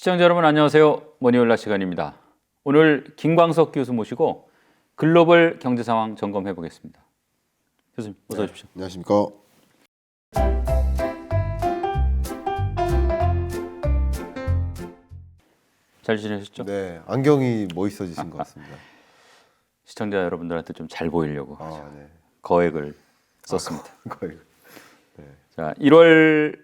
시청자 여러분 안녕하세요. 머니올라 시간입니다. 오늘 김광석 교수 모시고 글로벌 경제 상황 점검해 보겠습니다. 교수님 어서 오십시오. 안녕하십니까. 잘 지내셨죠? 네, 안경이 멋있어지신 것 같습니다. 시청자 여러분들한테 좀 잘 보이려고 네. 거액을 썼습니다. 거의. 자, 1월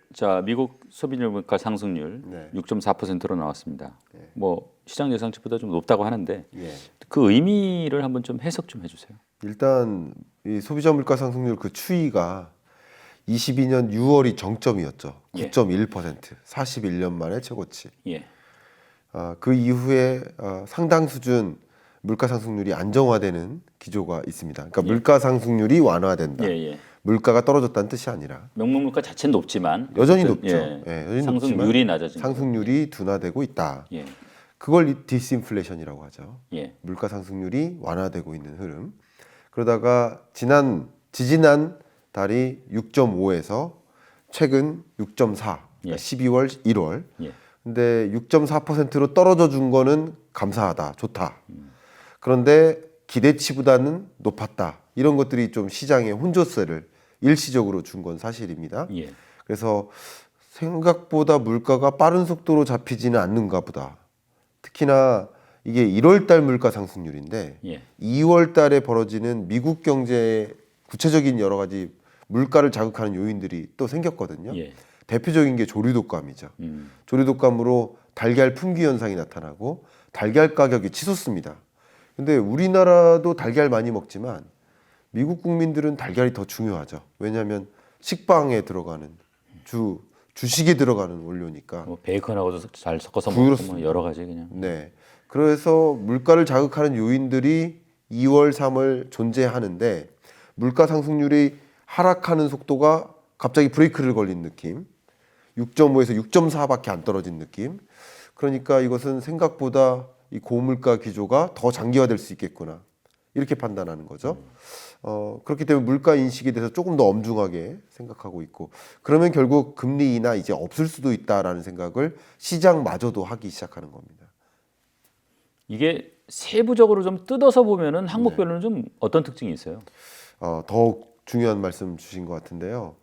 미국 소비자 물가 상승률 네. 6.4%로 나왔습니다. 네. 뭐 시장 예상치보다 좀 높다고 하는데 예. 그 의미를 한번 좀 해석 좀 해주세요. 일단 이 소비자 물가 상승률 그 추이가 22년 6월이 정점이었죠. 9.1%, 41년 만에 최고치. 예. 그 이후에 상당 수준 물가 상승률이 안정화되는 기조가 있습니다. 그러니까 물가 상승률이 완화된다. 예. 물가가 떨어졌다는 뜻이 아니라 명목 물가 자체는 높지만 여전히 어쨌든, 높죠. 예. 여전히 상승률이 낮아진 상승률이 둔화되고 있다. 예. 그걸 디스인플레이션이라고 하죠. 예. 물가 상승률이 완화되고 있는 흐름. 그러다가 지지난 달이 6.5에서 최근 6.4, 그러니까 12월, 1월. 예. 근데 6.4%로 떨어져 준 거는 감사하다, 좋다. 그런데 기대치보다는 높았다. 이런 것들이 좀 시장에 혼조세를 일시적으로 준 건 사실입니다. 예. 그래서 생각보다 물가가 빠른 속도로 잡히지는 않는가 보다. 특히나 이게 1월 달 물가 상승률인데 예. 2월 달에 벌어지는 미국 경제의 구체적인 여러 가지 물가를 자극하는 요인들이 또 생겼거든요. 예. 대표적인 게 조류독감이죠. 조류독감으로 달걀 품귀 현상이 나타나고 달걀 가격이 치솟습니다. 근데 우리나라도 달걀 많이 먹지만 미국 국민들은 달걀이 더 중요하죠. 왜냐하면 식빵에 들어가는 주식에 들어가는 원료니까. 뭐 베이컨하고도 잘 섞어서 먹고 뭐 여러 가지 그냥. 네. 그래서 물가를 자극하는 요인들이 2월, 3월 존재하는데 물가 상승률이 하락하는 속도가 갑자기 브레이크를 걸린 느낌. 6.5에서 6.4밖에 안 떨어진 느낌. 그러니까 이것은 생각보다 이 고물가 기조가 더 장기화될 수 있겠구나. 이렇게 판단하는 거죠. 그렇기 때문에 물가 인식에 대해서 조금 더 엄중하게 생각하고 있고, 그러면 결국 금리 인하 이제 없을 수도 있다라는 생각을 시장마저도 하기 시작하는 겁니다. 이게 세부적으로 좀 뜯어서 보면은 항목별로는 좀 어떤 특징이 있어요? 더욱 중요한 말씀 주신 것 같은데요.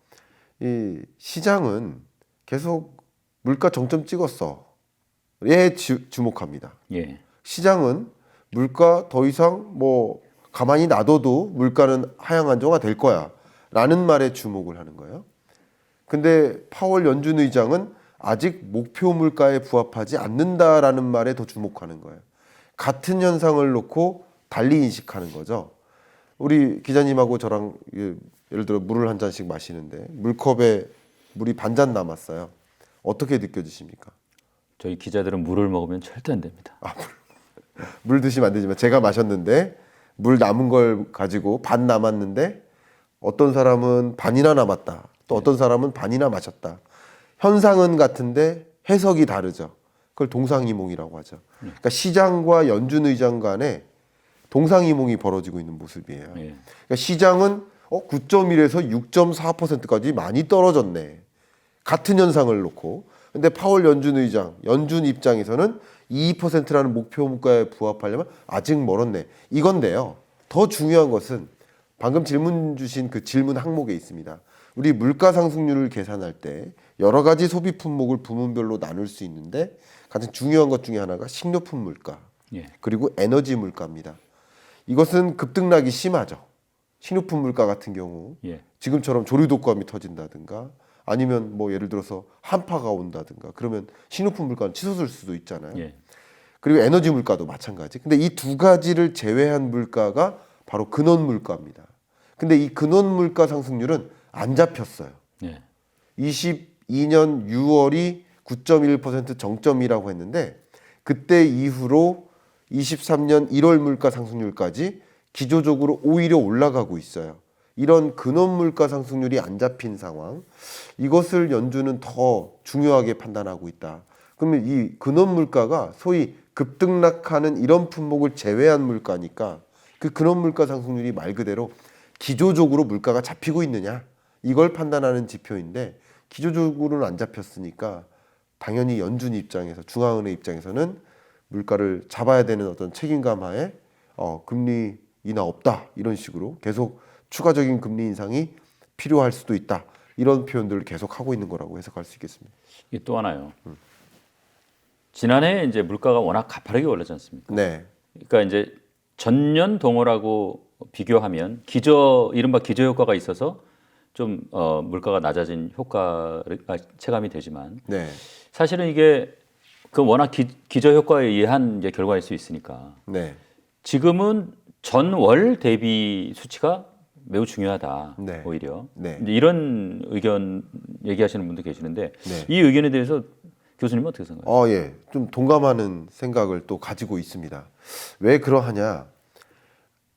이 시장은 계속 물가 정점 찍었어. 에 주목합니다. 예. 시장은 물가 더 이상 뭐 가만히 놔둬도 물가는 하향 안정화 될 거야 라는 말에 주목을 하는 거예요. 근데 파월 연준 의장은 아직 목표 물가에 부합하지 않는다라는 말에 더 주목하는 거예요. 같은 현상을 놓고 달리 인식하는 거죠. 우리 기자님하고 저랑 예를 들어 물을 한 잔씩 마시는데 물컵에 물이 반잔 남았어요. 어떻게 느껴지십니까? 저희 기자들은 물을 먹으면 절대 안 됩니다. 물 드시면 안 되지만 제가 마셨는데 물 남은 걸 가지고 반 남았는데 어떤 사람은 반이나 남았다. 또 어떤 사람은 반이나 마셨다. 현상은 같은데 해석이 다르죠. 그걸 동상이몽이라고 하죠. 그러니까 시장과 연준 의장 간에 동상이몽이 벌어지고 있는 모습이에요. 예. 그러니까 시장은 9.1에서 6.4%까지 많이 떨어졌네. 같은 현상을 놓고. 근데 파월 연준 의장, 연준 입장에서는 2%라는 목표 물가에 부합하려면 아직 멀었네. 이건데요. 더 중요한 것은 방금 질문 주신 그 질문 항목에 있습니다. 우리 물가 상승률을 계산할 때 여러 가지 소비 품목을 부문별로 나눌 수 있는데 가장 중요한 것 중에 하나가 식료품 물가, 예. 그리고 에너지 물가입니다. 이것은 급등락이 심하죠. 식료품 물가 같은 경우 예. 지금처럼 조류독감이 터진다든가 아니면 뭐 예를 들어서 한파가 온다든가 그러면 식료품 물가는 치솟을 수도 있잖아요. 예. 그리고 에너지 물가도 마찬가지. 근데 이 두 가지를 제외한 물가가 바로 근원 물가입니다. 근데 이 근원 물가 상승률은 안 잡혔어요. 예. 22년 6월이 9.1% 정점이라고 했는데 그때 이후로 23년 1월 물가 상승률까지 기조적으로 오히려 올라가고 있어요. 이런 근원 물가 상승률이 안 잡힌 상황, 이것을 연준은 더 중요하게 판단하고 있다. 그러면 이 근원 물가가 소위 급등락하는 이런 품목을 제외한 물가니까 그 근원 물가 상승률이 말 그대로 기조적으로 물가가 잡히고 있느냐 이걸 판단하는 지표인데 기조적으로는 안 잡혔으니까 당연히 연준 입장에서 중앙은행 입장에서는 물가를 잡아야 되는 어떤 책임감 하에 금리 인하 없다 이런 식으로 계속 추가적인 금리 인상이 필요할 수도 있다 이런 표현들을 계속 하고 있는 거라고 해석할 수 있겠습니다. 이게 또 하나요. 지난해 이제 물가가 워낙 가파르게 올랐지 않습니까? 네, 그러니까 이제 전년 동월하고 비교하면 이른바 기저 효과가 있어서 좀 물가가 낮아진 효과가 체감이 되지만 네, 사실은 이게 그 워낙 기저 효과에 의한 이제 결과일 수 있으니까 네, 지금은 전월 대비 수치가 매우 중요하다. 네. 오히려 네. 이제 이런 의견 얘기하시는 분도 계시는데 네. 이 의견에 대해서 교수님은 어떻게 생각하세요? 예, 좀 동감하는 생각을 또 가지고 있습니다. 왜 그러하냐?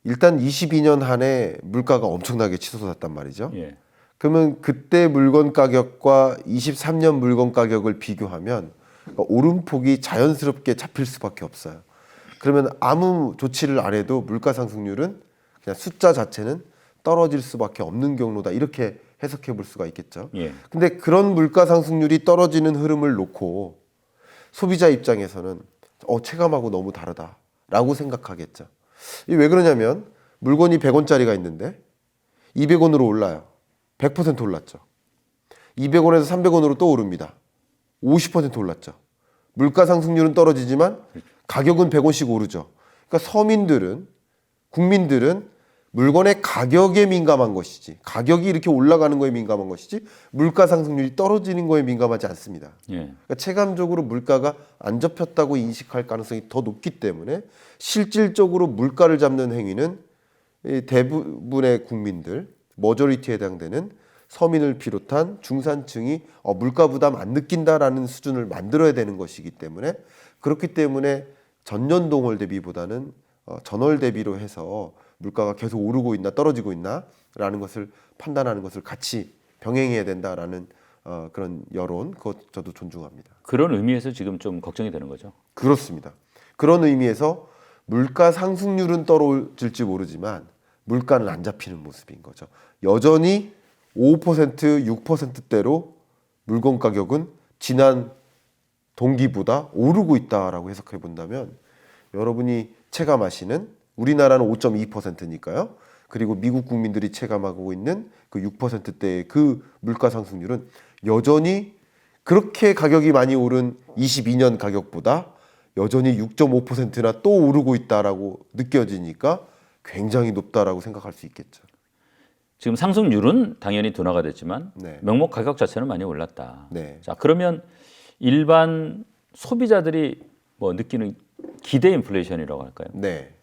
일단 22년 한 해 물가가 엄청나게 치솟았단 말이죠. 예. 그러면 그때 물건 가격과 23년 물건 가격을 비교하면 오름폭이 자연스럽게 잡힐 수밖에 없어요. 그러면 아무 조치를 안 해도 물가 상승률은 그냥 숫자 자체는 떨어질 수밖에 없는 경로다. 이렇게 해석해 볼 수가 있겠죠. 예. 근데 그런 물가 상승률이 떨어지는 흐름을 놓고 소비자 입장에서는 체감하고 너무 다르다라고 생각하겠죠. 이게 왜 그러냐면 물건이 100원짜리가 있는데 200원으로 올라요. 100% 올랐죠. 200원에서 300원으로 또 오릅니다. 50% 올랐죠. 물가 상승률은 떨어지지만 가격은 100원씩 오르죠. 그러니까 국민들은 물건의 가격에 민감한 것이지, 가격이 이렇게 올라가는 거에 민감한 것이지, 물가 상승률이 떨어지는 거에 민감하지 않습니다. 예. 그러니까 체감적으로 물가가 안 접혔다고 인식할 가능성이 더 높기 때문에 실질적으로 물가를 잡는 행위는 대부분의 국민들, 머저리티에 해당되는 서민을 비롯한 중산층이 물가 부담 안 느낀다라는 수준을 만들어야 되는 것이기 때문에 그렇기 때문에 전년 동월 대비보다는 전월 대비로 해서 물가가 계속 오르고 있나 떨어지고 있나라는 것을 판단하는 것을 같이 병행해야 된다라는 그런 여론, 그것 저도 존중합니다. 그런 의미에서 지금 좀 걱정이 되는 거죠. 그렇습니다. 그런 의미에서 물가 상승률은 떨어질지 모르지만 물가는 안 잡히는 모습인 거죠. 여전히 5%, 6%대로 물건 가격은 지난 동기보다 오르고 있다라고 해석해 본다면 여러분이 체감하시는 우리나라는 5.2%니까요. 그리고 미국 국민들이 체감하고 있는 그 6%대의 그 물가 상승률은 여전히 그렇게 가격이 많이 오른 22년 가격보다 여전히 6.5%나 또 오르고 있다라고 느껴지니까 굉장히 높다라고 생각할 수 있겠죠. 지금 상승률은 당연히 둔화가 됐지만 네. 명목 가격 자체는 많이 올랐다. 네. 자, 그러면 일반 소비자들이 뭐 느끼는 기대 인플레이션이라고 할까요? 네.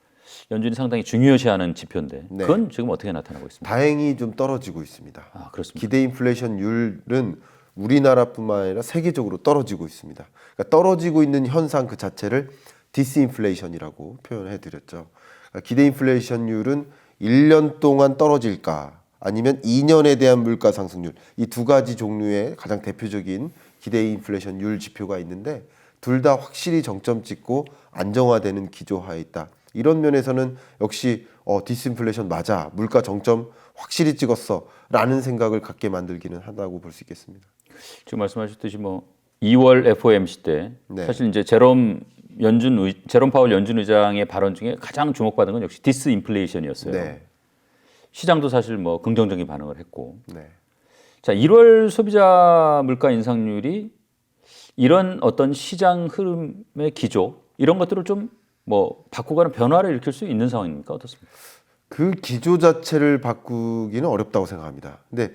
연준이 상당히 중요시하는 지표인데 네. 그건 지금 어떻게 나타나고 있습니까? 다행히 좀 떨어지고 있습니다. 아, 그렇습니다. 기대 인플레이션율은 우리나라뿐만 아니라 세계적으로 떨어지고 있습니다. 그러니까 떨어지고 있는 현상 그 자체를 디스인플레이션이라고 표현해 드렸죠. 그러니까 기대 인플레이션율은 1년 동안 떨어질까 아니면 2년에 대한 물가 상승률 이 두 가지 종류의 가장 대표적인 기대 인플레이션율 지표가 있는데 둘 다 확실히 정점 찍고 안정화되는 기조하에 있다. 이런 면에서는 역시 디스인플레이션 맞아. 물가 정점 확실히 찍었어. 라는 생각을 갖게 만들기는 하다고 볼 수 있겠습니다. 지금 말씀하셨듯이 뭐 2월 FOMC 때 네. 사실 이제 제롬 파월 연준 의장의 발언 중에 가장 주목받은 건 역시 디스인플레이션이었어요. 네. 시장도 사실 뭐 긍정적인 반응을 했고. 네. 자, 1월 소비자 물가 인상률이 이런 어떤 시장 흐름의 기조 이런 것들을 좀 뭐 바꾸거나 변화를 일으킬 수 있는 상황입니까? 어떻습니까? 그 기조 자체를 바꾸기는 어렵다고 생각합니다. 근데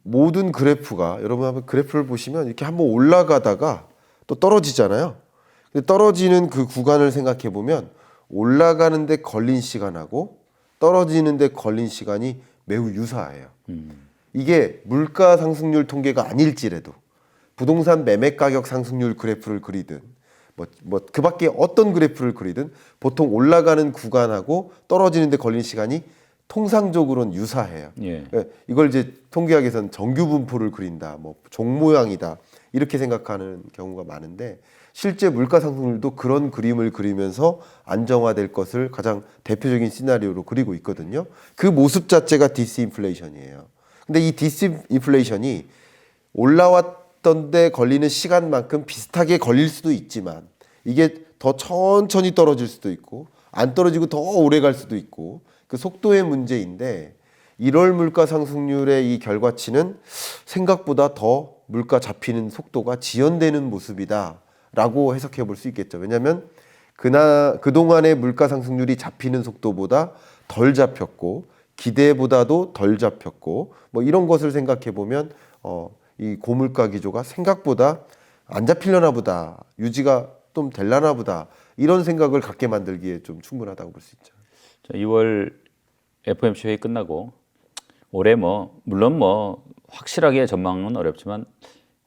모든 그래프가 여러분 한번 그래프를 보시면 이렇게 한번 올라가다가 또 떨어지잖아요. 근데 떨어지는 그 구간을 생각해 보면 올라가는데 걸린 시간하고 떨어지는데 걸린 시간이 매우 유사해요. 이게 물가 상승률 통계가 아닐지라도 부동산 매매 가격 상승률 그래프를 그리든 그 밖에 어떤 그래프를 그리든 보통 올라가는 구간하고 떨어지는데 걸린 시간이 통상적으로는 유사해요. 예. 이걸 이제 통계학에서는 정규 분포를 그린다, 종 모양이다 이렇게 생각하는 경우가 많은데 실제 물가 상승률도 그런 그림을 그리면서 안정화될 것을 가장 대표적인 시나리오로 그리고 있거든요. 그 모습 자체가 디스인플레이션이에요. 근데 이 디스인플레이션이 떨어졌던데 걸리는 시간만큼 비슷하게 걸릴 수도 있지만 이게 더 천천히 떨어질 수도 있고 안 떨어지고 더 오래 갈 수도 있고 그 속도의 문제인데 1월 물가 상승률의 이 결과치는 생각보다 더 물가 잡히는 속도가 지연되는 모습이다라고 해석해 볼 수 있겠죠. 왜냐하면 그동안의 물가 상승률이 잡히는 속도보다 덜 잡혔고 기대보다도 덜 잡혔고 뭐 이런 것을 생각해 보면 이 고물가 기조가 생각보다 안 잡히려나 보다, 유지가 좀 될라나 보다 이런 생각을 갖게 만들기에 좀 충분하다고 볼 수 있죠. 2월 FOMC 회의 끝나고 올해 물론 확실하게 전망은 어렵지만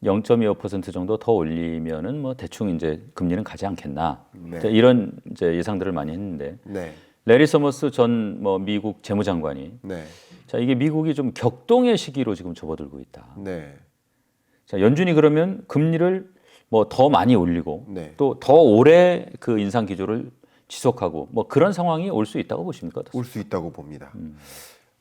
0.25% 정도 더 올리면은 대충 이제 금리는 가지 않겠나. 네. 이런 이제 예상들을 많이 했는데 네, 레리 서머스 전 미국 재무장관이 네, 자, 이게 미국이 좀 격동의 시기로 지금 접어들고 있다. 네, 자, 연준이 그러면 금리를 더 많이 올리고 네. 또 더 오래 그 인상 기조를 지속하고 그런 상황이 올 수 있다고 보십니까? 올 수 있다고 봅니다.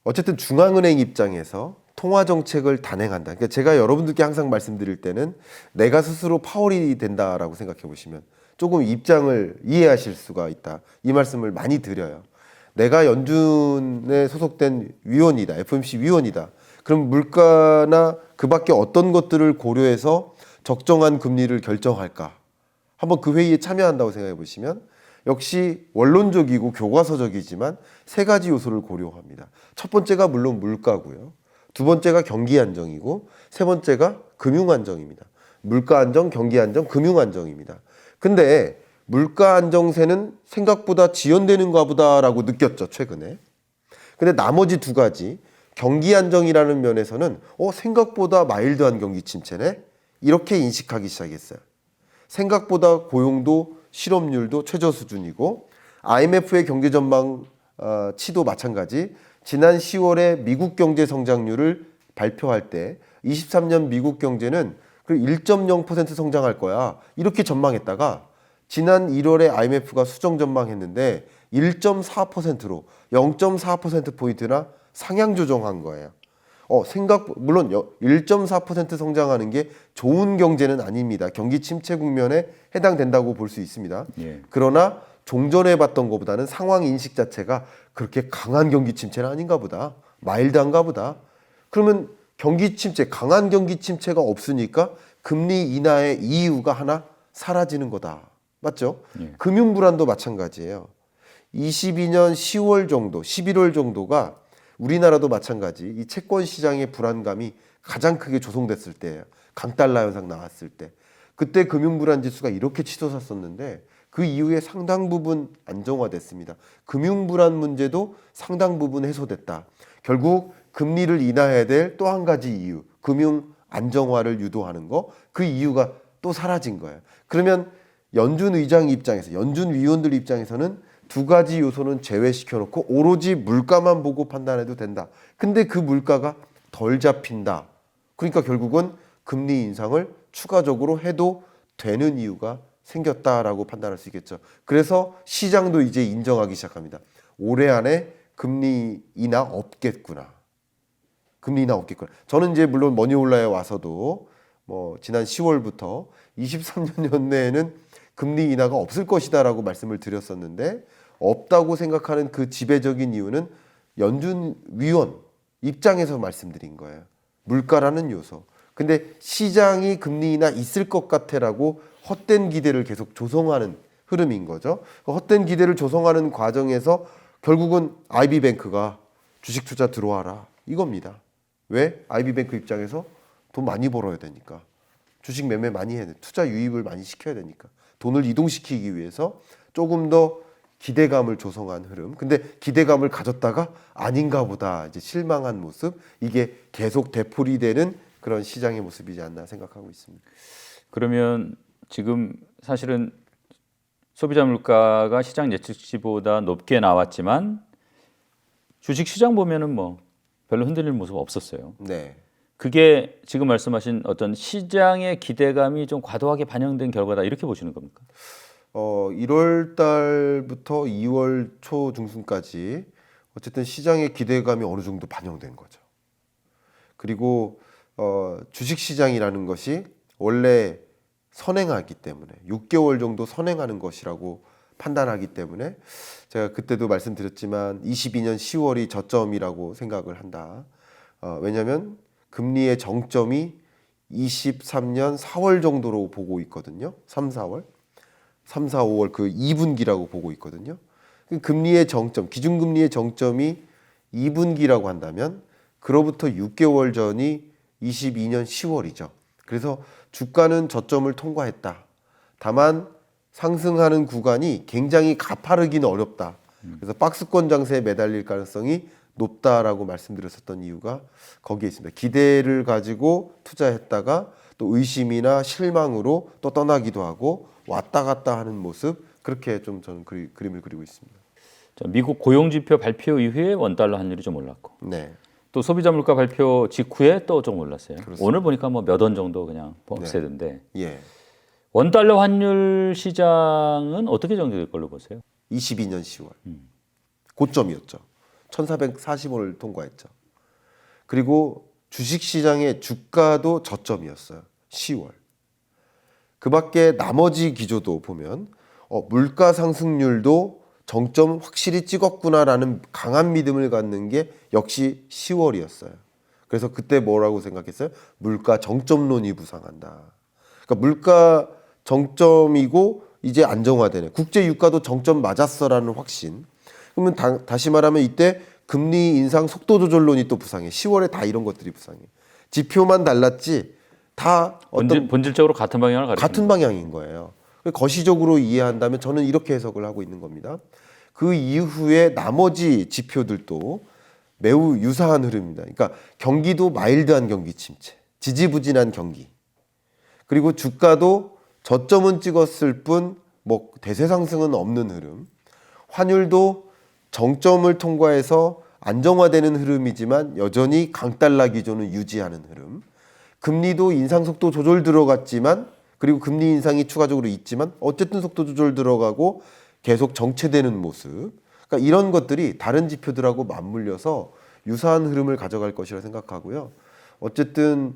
어쨌든 중앙은행 입장에서 통화 정책을 단행한다. 그러니까 제가 여러분들께 항상 말씀드릴 때는 내가 스스로 파월이 된다라고 생각해 보시면 조금 입장을 이해하실 수가 있다. 이 말씀을 많이 드려요. 내가 연준에 소속된 위원이다. FOMC 위원이다. 그럼 물가나 그 밖에 어떤 것들을 고려해서 적정한 금리를 결정할까? 한번 그 회의에 참여한다고 생각해 보시면 역시 원론적이고 교과서적이지만 세 가지 요소를 고려합니다. 첫 번째가 물론 물가고요. 두 번째가 경기 안정이고 세 번째가 금융 안정입니다. 물가 안정, 경기 안정, 금융 안정입니다. 근데 물가 안정세는 생각보다 지연되는가 보다라고 느꼈죠, 최근에. 근데 나머지 두 가지 경기 안정이라는 면에서는 생각보다 마일드한 경기 침체네? 이렇게 인식하기 시작했어요. 생각보다 고용도 실업률도 최저 수준이고 IMF의 경제 전망 치도 마찬가지. 지난 10월에 미국 경제 성장률을 발표할 때 23년 미국 경제는 1.0% 성장할 거야. 이렇게 전망했다가 지난 1월에 IMF가 수정 전망했는데 1.4%로 0.4%포인트나 상향 조정한 거예요. 물론 1.4% 성장하는 게 좋은 경제는 아닙니다. 경기 침체 국면에 해당된다고 볼 수 있습니다. 예. 그러나 종전에 봤던 것보다는 상황 인식 자체가 그렇게 강한 경기 침체는 아닌가 보다. 마일드한가 보다. 그러면 경기 침체, 강한 경기 침체가 없으니까 금리 인하의 이유가 하나 사라지는 거다. 맞죠? 예. 금융 불안도 마찬가지예요. 22년 10월 정도, 11월 정도가 우리나라도 마찬가지 이 채권 시장의 불안감이 가장 크게 조성됐을 때예요. 강달러 현상 나왔을 때. 그때 금융 불안 지수가 이렇게 치솟았었는데 그 이후에 상당 부분 안정화됐습니다. 금융 불안 문제도 상당 부분 해소됐다. 결국 금리를 인하해야 될 또 한 가지 이유, 금융 안정화를 유도하는 거, 그 이유가 또 사라진 거예요. 그러면 연준 의장 입장에서, 연준 위원들 입장에서는 두 가지 요소는 제외시켜 놓고 오로지 물가만 보고 판단해도 된다. 근데 그 물가가 덜 잡힌다. 그러니까 결국은 금리 인상을 추가적으로 해도 되는 이유가 생겼다라고 판단할 수 있겠죠. 그래서 시장도 이제 인정하기 시작합니다. 올해 안에 금리 인하 없겠구나. 금리 인하 없겠구나. 저는 이제 물론 머니올라에 와서도 지난 10월부터 23년 연내에는 금리 인하가 없을 것이다라고 말씀을 드렸었는데 없다고 생각하는 그 지배적인 이유는 연준 위원 입장에서 말씀드린 거예요. 물가라는 요소. 근데 시장이 금리 인하 있을 것 같아라고 헛된 기대를 계속 조성하는 흐름인 거죠. 헛된 기대를 조성하는 과정에서 결국은 IB뱅크가 주식 투자 들어와라 이겁니다. 왜? IB뱅크 입장에서 돈 많이 벌어야 되니까. 주식 매매 많이 해야 돼. 투자 유입을 많이 시켜야 되니까. 돈을 이동시키기 위해서 조금 더 기대감을 조성한 흐름. 근데 기대감을 가졌다가 아닌가 보다 이제 실망한 모습. 이게 계속 되풀이되는 그런 시장의 모습이지 않나 생각하고 있습니다. 그러면 지금 사실은 소비자 물가가 시장 예측치보다 높게 나왔지만 주식 시장 보면은 별로 흔들릴 모습 없었어요. 네. 그게 지금 말씀하신 어떤 시장의 기대감이 좀 과도하게 반영된 결과다 이렇게 보시는 겁니까? 1월 달부터 2월 초 중순까지 어쨌든 시장의 기대감이 어느 정도 반영된 거죠. 그리고 주식 시장이라는 것이 원래 선행하기 때문에 6개월 정도 선행하는 것이라고 판단하기 때문에 제가 그때도 말씀드렸지만 22년 10월이 저점이라고 생각을 한다. 왜냐하면 금리의 정점이 23년 4월 정도로 보고 있거든요. 3, 4월. 3, 4, 5월 그 2분기라고 보고 있거든요. 금리의 정점, 기준금리의 정점이 2분기라고 한다면 그로부터 6개월 전이 22년 10월이죠. 그래서 주가는 저점을 통과했다. 다만 상승하는 구간이 굉장히 가파르기는 어렵다. 그래서 박스권 장세에 매달릴 가능성이 높다라고 말씀드렸었던 이유가 거기에 있습니다. 기대를 가지고 투자했다가 또 의심이나 실망으로 또 떠나기도 하고 왔다 갔다 하는 모습, 그렇게 좀 저는 그림을 그리고 있습니다. 자, 미국 고용지표 발표 이후에 원달러 환율이 좀 올랐고 네. 또 소비자 물가 발표 직후에 또 좀 올랐어요. 그렇습니다. 오늘 보니까 뭐 몇 원 정도 그냥 벅세던데 예. 원달러 환율 시장은 어떻게 정리될 걸로 보세요? 22년 10월. 고점이었죠. 1440원을 통과했죠. 그리고 주식시장의 주가도 저점이었어요. 10월. 그 밖에 나머지 기조도 보면 물가 상승률도 정점 확실히 찍었구나라는 강한 믿음을 갖는 게 역시 10월이었어요. 그래서 그때 뭐라고 생각했어요? 물가 정점론이 부상한다. 그러니까 물가 정점이고 이제 안정화되네. 국제 유가도 정점 맞았어라는 확신. 그러면 다시 말하면 이때 금리 인상 속도 조절론이 또 부상해. 10월에 다 이런 것들이 부상해. 지표만 달랐지 다 본질적으로 같은 방향을 가리키는 같은 방향인 거예요. 거시적으로 이해한다면 저는 이렇게 해석을 하고 있는 겁니다. 그 이후에 나머지 지표들도 매우 유사한 흐름입니다. 그러니까 경기도 마일드한 경기 침체, 지지부진한 경기. 그리고 주가도 저점은 찍었을 뿐 뭐 대세 상승은 없는 흐름. 환율도 정점을 통과해서 안정화되는 흐름이지만 여전히 강달러 기조는 유지하는 흐름. 금리도 인상 속도 조절 들어갔지만 그리고 금리 인상이 추가적으로 있지만 어쨌든 속도 조절 들어가고 계속 정체되는 모습. 그러니까 이런 것들이 다른 지표들하고 맞물려서 유사한 흐름을 가져갈 것이라 생각하고요. 어쨌든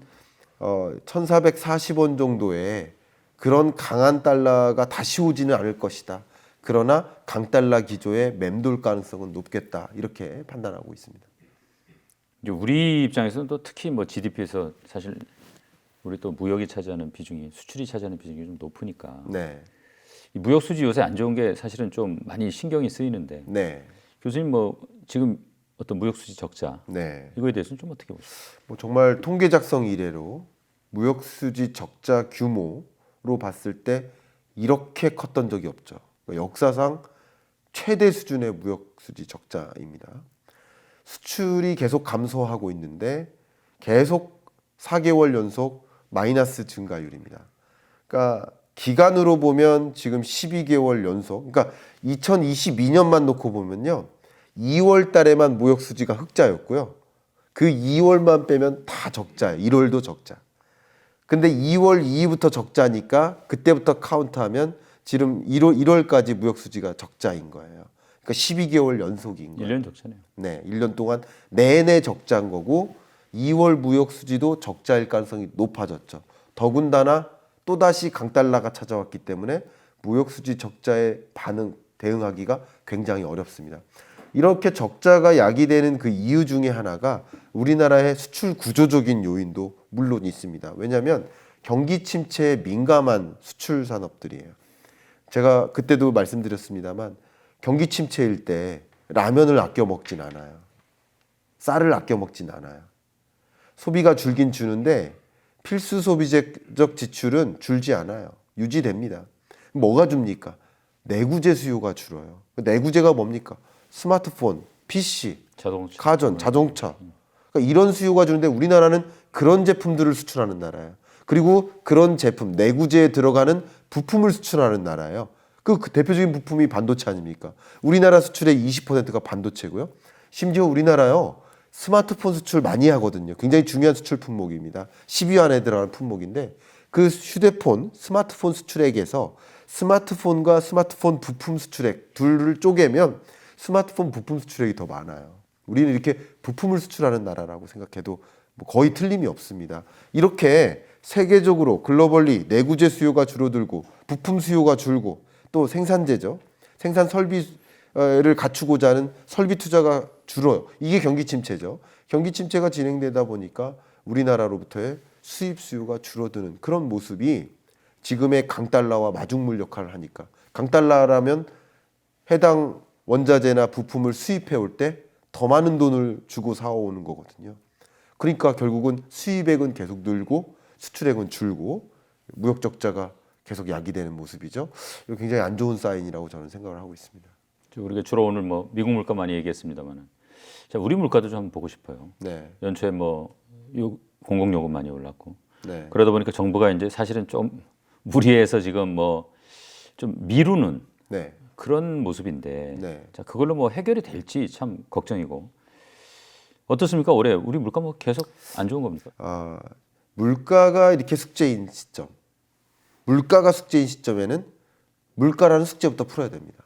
1440원 정도의 그런 강한 달러가 다시 오지는 않을 것이다. 그러나 강달러 기조의 맴돌 가능성은 높겠다. 이렇게 판단하고 있습니다. 이제 우리 입장에서는 또 특히 뭐 GDP에서 사실 우리 또 무역이 차지하는 비중이 수출이 차지하는 비중이 좀 높으니까 네. 이 무역 수지 요새 안 좋은 게 사실은 좀 많이 신경이 쓰이는데 네. 교수님 뭐 지금 어떤 무역 수지 적자 네. 이거에 대해서는 좀 어떻게 보세요? 뭐 정말 통계 작성 이래로 무역 수지 적자 규모로 봤을 때 이렇게 컸던 적이 없죠. 그러니까 역사상 최대 수준의 무역 수지 적자입니다. 수출이 계속 감소하고 있는데 계속 4개월 연속 마이너스 증가율입니다. 그러니까 기간으로 보면 지금 12개월 연속. 그러니까 2022년만 놓고 보면요. 2월 달에만 무역 수지가 흑자였고요. 그 2월만 빼면 다 적자예요. 1월도 적자. 근데 2월 2일부터 적자니까 그때부터 카운트하면 지금 1월까지 무역 수지가 적자인 거예요. 그러니까 12개월 연속인 거예요. 1년 적자네요. 네, 1년 동안 내내 적자인 거고 2월 무역 수지도 적자일 가능성이 높아졌죠. 더군다나 또다시 강달러가 찾아왔기 때문에 무역 수지 적자에 대응하기가 굉장히 어렵습니다. 이렇게 적자가 야기되는 그 이유 중에 하나가 우리나라의 수출 구조적인 요인도 물론 있습니다. 왜냐하면 경기 침체에 민감한 수출 산업들이에요. 제가 그때도 말씀드렸습니다만 경기 침체일 때 라면을 아껴 먹진 않아요. 쌀을 아껴 먹진 않아요. 소비가 줄긴 주는데 필수 소비재적 지출은 줄지 않아요. 유지됩니다. 뭐가 줍니까? 내구재 수요가 줄어요. 내구재가 뭡니까? 스마트폰, PC, 자동차, 가전, 자동차. 그러니까 이런 수요가 주는데 우리나라는 그런 제품들을 수출하는 나라예요. 그리고 그런 제품, 내구재에 들어가는 부품을 수출하는 나라예요. 그 대표적인 부품이 반도체 아닙니까? 우리나라 수출의 20%가 반도체고요. 심지어 우리나라요. 스마트폰 수출 많이 하거든요. 굉장히 중요한 수출 품목입니다. 10위 안에 들어가는 품목인데 그 휴대폰, 스마트폰 수출액에서 스마트폰과 스마트폰 부품 수출액 둘을 쪼개면 스마트폰 부품 수출액이 더 많아요. 우리는 이렇게 부품을 수출하는 나라라고 생각해도 뭐 거의 틀림이 없습니다. 이렇게 세계적으로 글로벌리 내구재 수요가 줄어들고 부품 수요가 줄고 또 생산재죠. 생산 설비를 갖추고자 하는 설비 투자가 줄어요. 이게 경기 침체죠. 경기 침체가 진행되다 보니까 우리나라로부터의 수입 수요가 줄어드는 그런 모습이 지금의 강달러와 마중물 역할을 하니까 강달러라면 해당 원자재나 부품을 수입해 올 때 더 많은 돈을 주고 사오는 거거든요. 그러니까 결국은 수입액은 계속 늘고 수출액은 줄고 무역 적자가 계속 야기되는 모습이죠. 이거 굉장히 안 좋은 사인이라고 저는 생각을 하고 있습니다. 우리가 주로 오늘 뭐 미국 물가 많이 얘기했습니다만은, 자 우리 물가도 좀 한번 보고 싶어요. 네, 연초에 뭐 공공요금 많이 올랐고, 네, 그러다 보니까 정부가 이제 사실은 좀 무리해서 지금 뭐 좀 미루는 네, 그런 모습인데, 네. 자 그걸로 뭐 해결이 될지 참 걱정이고. 어떻습니까? 올해 우리 물가 뭐 계속 안 좋은 겁니까? 아, 물가가 이렇게 숙제인 시점, 물가가 숙제인 시점에는 물가라는 숙제부터 풀어야 됩니다.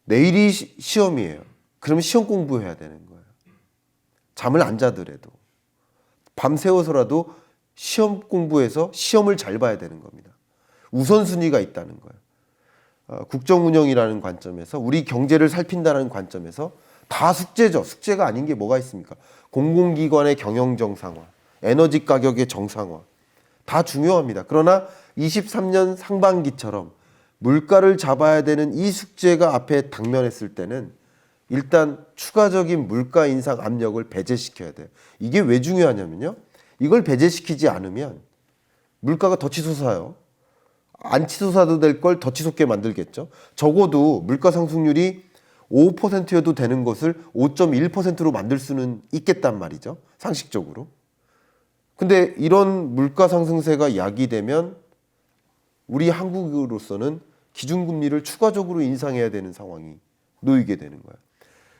내일이 시험이에요. 그러면 시험 공부해야 되는 거예요. 잠을 안 자더라도 밤새워서라도 시험 공부해서 시험을 잘 봐야 되는 겁니다. 우선순위가 있다는 거예요. 국정 운영이라는 관점에서 우리 경제를 살핀다는 관점에서 다 숙제죠. 숙제가 아닌 게 뭐가 있습니까? 공공기관의 경영 정상화, 에너지 가격의 정상화 다 중요합니다. 그러나 23년 상반기처럼 물가를 잡아야 되는 이 숙제가 앞에 당면했을 때는 일단 추가적인 물가 인상 압력을 배제시켜야 돼요. 이게 왜 중요하냐면요. 이걸 배제시키지 않으면 물가가 더 치솟아요. 안 치솟아도 될 걸 더 치솟게 만들겠죠. 적어도 물가 상승률이 5%여도 되는 것을 5.1%로 만들 수는 있겠단 말이죠. 상식적으로. 근데 이런 물가 상승세가 야기되면 우리 한국으로서는 기준금리를 추가적으로 인상해야 되는 상황이 놓이게 되는 거예요.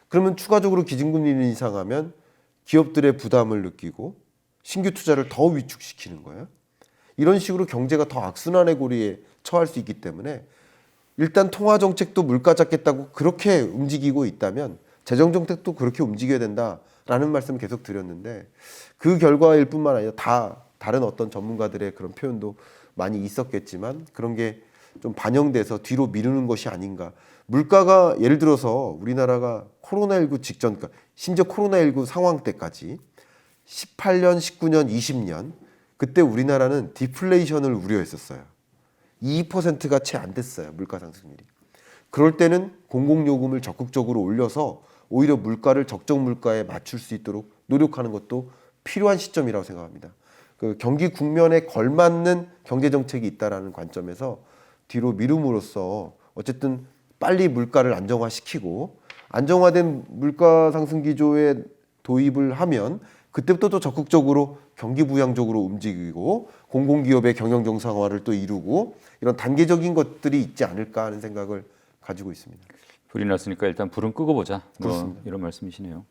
그러면 추가적으로 기준금리를 인상하면 기업들의 부담을 느끼고 신규 투자를 더 위축시키는 거예요. 이런 식으로 경제가 더 악순환의 고리에 처할 수 있기 때문에 일단 통화정책도 물가 잡겠다고 그렇게 움직이고 있다면 재정정책도 그렇게 움직여야 된다라는 말씀을 계속 드렸는데 그 결과일 뿐만 아니라 다 다른 어떤 전문가들의 그런 표현도 많이 있었겠지만 그런 게 좀 반영돼서 뒤로 미루는 것이 아닌가. 물가가 예를 들어서 우리나라가 코로나19 직전, 그러니까 심지어 코로나19 상황 때까지 18년, 19년, 20년 그때 우리나라는 디플레이션을 우려했었어요. 2%가 채 안 됐어요. 물가 상승률이. 그럴 때는 공공요금을 적극적으로 올려서 오히려 물가를 적정 물가에 맞출 수 있도록 노력하는 것도 필요한 시점이라고 생각합니다. 그 경기 국면에 걸맞는 경제 정책이 있다라는 관점에서 뒤로 미룸으로써 어쨌든 빨리 물가를 안정화시키고 안정화된 물가 상승 기조에 도입을 하면 그때부터 또 적극적으로 경기 부양적으로 움직이고 공공기업의 경영 정상화를 또 이루고 이런 단계적인 것들이 있지 않을까 하는 생각을 가지고 있습니다. 불이 났으니까 일단 불은 끄고 보자. 그렇습니다. 뭐 이런 말씀이시네요.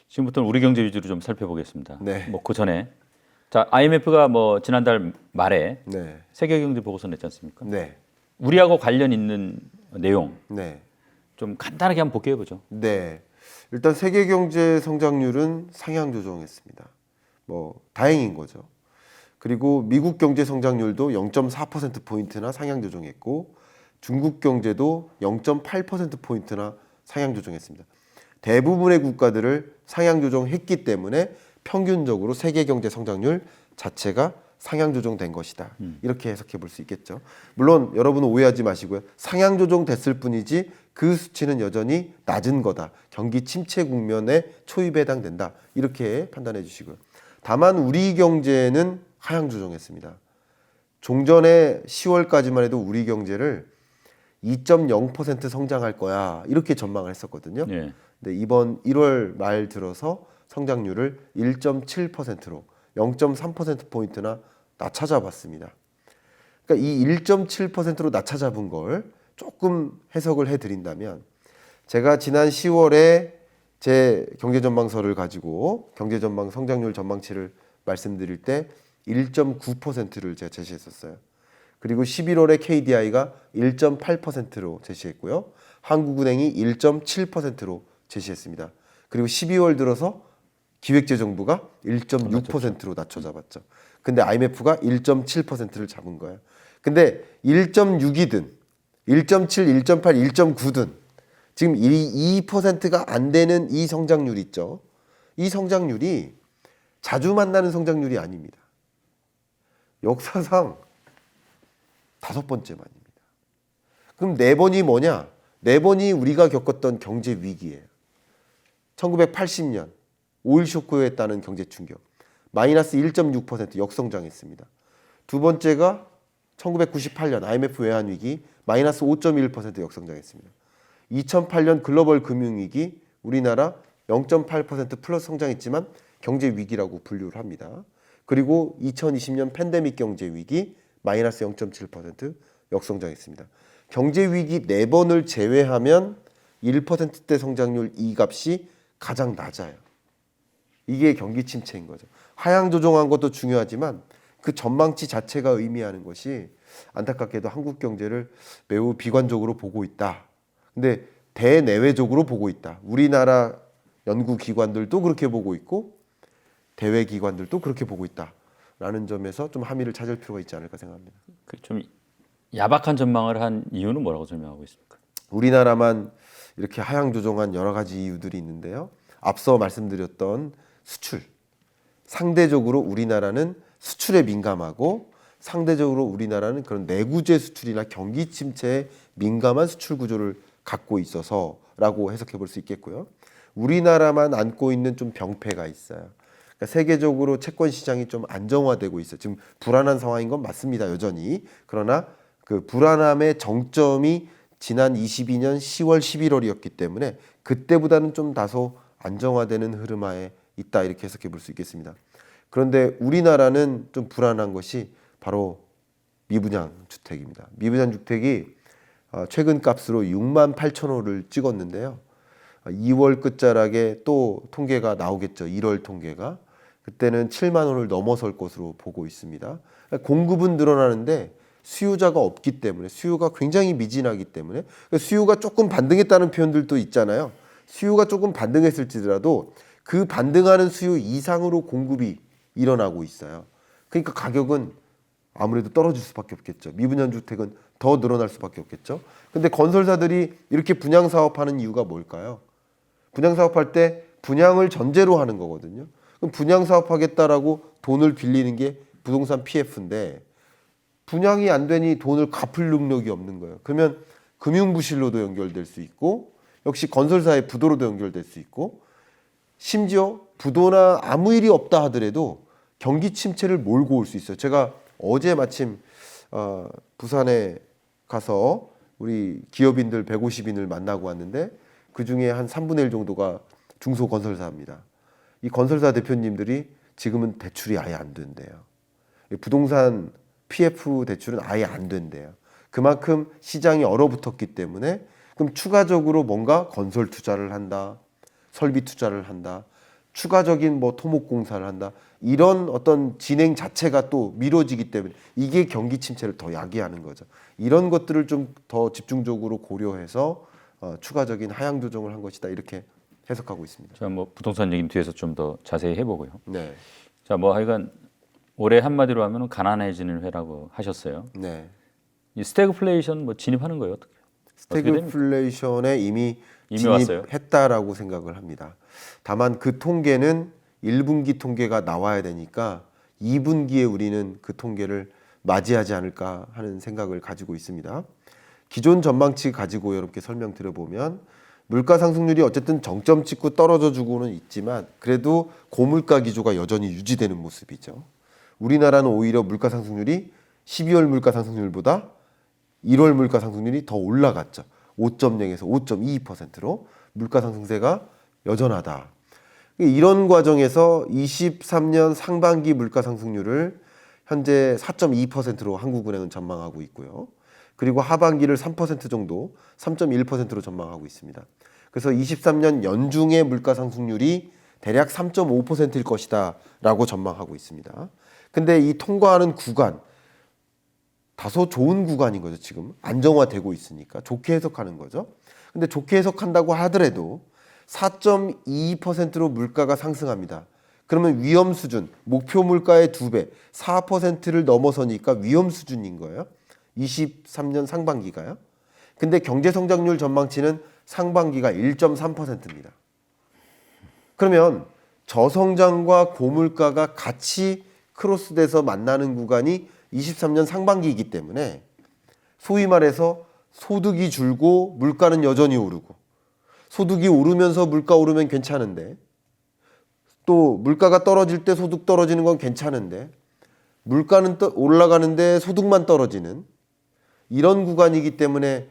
지금부터는 우리 경제 위주로 좀 살펴보겠습니다. 네. 뭐 그 전에 자 IMF가 뭐 지난달 말에 네, 세계 경제 보고서 냈지 않습니까? 네, 우리하고 관련 있는 내용 네, 좀 간단하게 한번 복귀해 보죠. 네. 일단 세계 경제 성장률은 상향 조정했습니다. 뭐 다행인 거죠. 그리고 미국 경제 성장률도 0.4% 포인트나 상향 조정했고 중국 경제도 0.8% 포인트나 상향 조정했습니다. 대부분의 국가들을 상향 조정했기 때문에 평균적으로 세계 경제 성장률 자체가 상향 조정된 것이다. 이렇게 해석해 볼 수 있겠죠. 물론 여러분은 오해하지 마시고요. 상향 조정됐을 뿐이지 그 수치는 여전히 낮은 거다. 경기 침체 국면에 초입에 해당된다. 이렇게 판단해 주시고요. 다만 우리 경제는 하향 조정했습니다. 종전에 10월까지만 해도 우리 경제를 2.0% 성장할 거야. 이렇게 전망을 했었거든요. 예. 근데 이번 1월 말 들어서 성장률을 1.7%로 0.3%포인트나 낮춰잡았습니다. 그러니까 이 1.7%로 낮춰잡은 걸 조금 해석을 해드린다면 제가 지난 10월에 제 경제전망서를 가지고 경제전망 성장률 전망치를 말씀드릴 때 1.9%를 제가 제시했었어요. 그리고 11월에 KDI가 1.8%로 제시했고요. 한국은행이 1.7%로 제시했습니다. 그리고 12월 들어서 기획재정부가 1.6%로 낮춰 잡았죠. 근데 IMF가 1.7%를 잡은 거예요. 근데 1.6이든 1.7, 1.8, 1.9든 지금 2%가 안 되는 이 성장률 있죠. 이 성장률이 자주 만나는 성장률이 아닙니다. 역사상 5번째 만입니다. 그럼 4번이 뭐냐? 4번이 우리가 겪었던 경제 위기예요. 1980년 오일 쇼크에 따른 경제 충격. 마이너스 1.6% 역성장했습니다. 두 번째가 1998년 IMF 외환 위기 마이너스 5.1% 역성장했습니다. 2008년 글로벌 금융위기 우리나라 0.8% 플러스 성장했지만 경제 위기라고 분류를 합니다. 그리고 2020년 팬데믹 경제 위기 마이너스 0.7% 역성장했습니다. 경제 위기 4번을 제외하면 1%대 성장률 이 값이 가장 낮아요. 이게 경기 침체인 거죠. 하향 조정한 것도 중요하지만 그 전망치 자체가 의미하는 것이 안타깝게도 한국 경제를 매우 비관적으로 보고 있다. 근데 대내외적으로 보고 있다. 우리나라 연구기관들도 그렇게 보고 있고 대외 기관들도 그렇게 보고 있다라는 점에서 좀 함의를 찾을 필요가 있지 않을까 생각합니다. 좀 야박한 전망을 한 이유는 뭐라고 설명하고 있습니까? 우리나라만 이렇게 하향 조정한 여러 가지 이유들이 있는데요. 앞서 말씀드렸던 수출. 상대적으로 우리나라는 수출에 민감하고 상대적으로 우리나라는 그런 내구재 수출이나 경기 침체에 민감한 수출 구조를 갖고 있어서라고 해석해 볼 수 있겠고요. 우리나라만 안고 있는 좀 병폐가 있어요. 그러니까 세계적으로 채권 시장이 좀 안정화되고 있어요. 지금 불안한 상황인 건 맞습니다. 여전히. 그러나 그 불안함의 정점이 지난 22년 10월, 11월이었기 때문에 그때보다는 좀 다소 안정화되는 흐름하에 있다 이렇게 해석해 볼 수 있겠습니다. 그런데 우리나라는 좀 불안한 것이 바로 미분양 주택입니다. 미분양 주택이 최근 값으로 6만 8천 호를 찍었는데요. 2월 끝자락에 또 통계가 나오겠죠. 1월 통계가. 그때는 7만 호를 넘어설 것으로 보고 있습니다. 공급은 늘어나는데 수요자가 없기 때문에 수요가 굉장히 미진하기 때문에 수요가 조금 반등했다는 표현들도 있잖아요. 수요가 조금 반등했을지라도 그 반등하는 수요 이상으로 공급이 일어나고 있어요. 그러니까 가격은 아무래도 떨어질 수밖에 없겠죠. 미분양 주택은 더 늘어날 수밖에 없겠죠. 근데 건설사들이 이렇게 분양 사업하는 이유가 뭘까요? 분양 사업할 때 분양을 전제로 하는 거거든요. 그럼 분양 사업하겠다라고 돈을 빌리는 게 부동산 PF인데 분양이 안 되니 돈을 갚을 능력이 없는 거예요. 그러면 금융부실로도 연결될 수 있고 역시 건설사의 부도로도 연결될 수 있고 심지어 부도나 아무 일이 없다 하더라도 경기 침체를 몰고 올 수 있어요. 제가 어제 마침 부산에 가서 우리 기업인들 150인을 만나고 왔는데 그중에 한 3분의 1 정도가 중소건설사입니다. 이 건설사 대표님들이 지금은 대출이 아예 안 된대요. 부동산 PF 대출은 아예 안 된대요. 그만큼 시장이 얼어붙었기 때문에 그럼 추가적으로 뭔가 건설 투자를 한다, 설비 투자를 한다, 추가적인 뭐 토목공사를 한다. 이런 어떤 진행 자체가 또 미뤄지기 때문에 이게 경기 침체를 더 야기하는 거죠. 이런 것들을 좀 더 집중적으로 고려해서 추가적인 하향 조정을 한 것이다 이렇게 해석하고 있습니다. 자, 뭐 부동산 얘기는 뒤에서 좀 더 자세히 해보고요. 네, 자, 뭐 하여간 올해 한마디로 하면 가난해지는 해라고 하셨어요. 네. 이 스태그플레이션 뭐 진입하는 거예요, 어떻게? 스태그플레이션에 이미 왔어요? 진입했다라고 생각을 합니다. 다만 그 통계는 1분기 통계가 나와야 되니까 2분기에 우리는 그 통계를 맞이하지 않을까 하는 생각을 가지고 있습니다. 기존 전망치 가지고 여러분께 설명드려보면 물가 상승률이 어쨌든 정점 찍고 떨어져 주고는 있지만 그래도 고물가 기조가 여전히 유지되는 모습이죠. 우리나라는 오히려 물가 상승률이 12월 물가 상승률보다 1월 물가 상승률이 더 올라갔죠. 5.0에서 5.22%로 물가 상승세가 여전하다. 이런 과정에서 23년 상반기 물가 상승률을 현재 4.2%로 한국은행은 전망하고 있고요. 그리고 하반기를 3% 정도, 3.1%로 전망하고 있습니다. 그래서 23년 연중의 물가 상승률이 대략 3.5%일 것이다 라고 전망하고 있습니다. 근데 이 통과하는 구간, 다소 좋은 구간인 거죠. 지금 안정화되고 있으니까 좋게 해석하는 거죠. 근데 좋게 해석한다고 하더라도 4.2%로 물가가 상승합니다. 그러면 위험 수준, 목표 물가의 2배, 4%를 넘어서니까 위험 수준인 거예요. 23년 상반기가요. 근데 경제 성장률 전망치는 상반기가 1.3%입니다. 그러면 저성장과 고물가가 같이 크로스돼서 만나는 구간이 23년 상반기이기 때문에 소위 말해서 소득이 줄고 물가는 여전히 오르고, 소득이 오르면서 물가 오르면 괜찮은데, 또 물가가 떨어질 때 소득 떨어지는 건 괜찮은데, 물가는 올라가는데 소득만 떨어지는 이런 구간이기 때문에